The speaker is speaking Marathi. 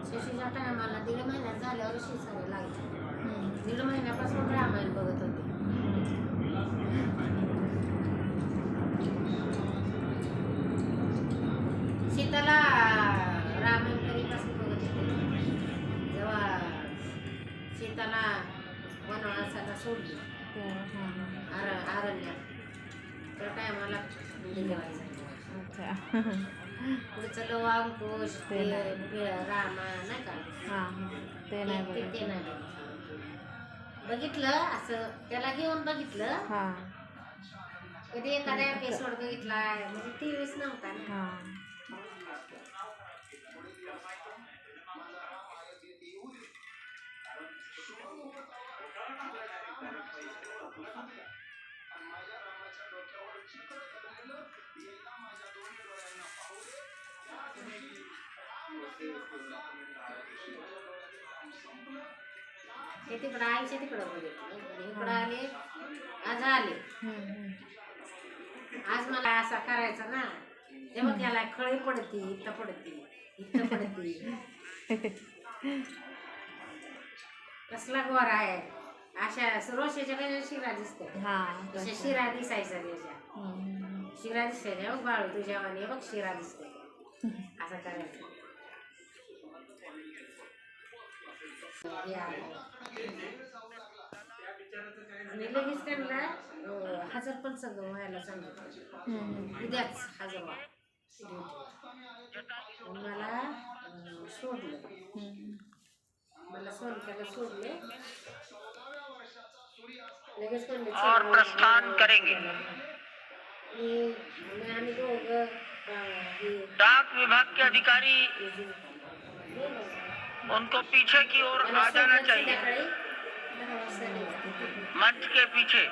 शशीच्या टायमाला 1.5 महिन्यात झाल्यावर शिसारे लागले. 1.5 महिन्यापासून रामायण बघत होते. सीताला रामायण कधीपासून बघत होते जेव्हा सीताला वनवासाला सोडली अरण्यात, त्या टायमाला जेवायचं. पुढचं लव अंकुश रामा नाही का, ते नाही बघितलं. असं त्याला घेऊन बघितलं. कधी एखादा एपिसोड बघितलाय म्हणजे टीव्हीच नव्हता ना. ते तिकडं आईच्या तिकडं बघितलं, इकडं आले. आज आले. आज मला असा करायचा ना, तेव्हा त्याला खळी पडती, इथं पडती, इथं पडती. कसला गोरा आहे. अशा रोषाच्या काही शिरा दिसते. तशा शिरा दिसायचा त्याच्या. शिरा दिसते बघ बाळू तुझ्या वाणी बघ शिरा दिसते. असं करायचं. आणि लगेच त्यांना हजर पण सगळं व्हायला सांगितलं. उद्याच हजर व्हा. मला सोडलं. मला सोनक्याला सोडले. लगेच और प्रस्थान करेंगे. आम्ही दोघं डाक विभाग के अधिकारी उनको पीछे की ओर आ जाना चाहिए, मंच के पीछे.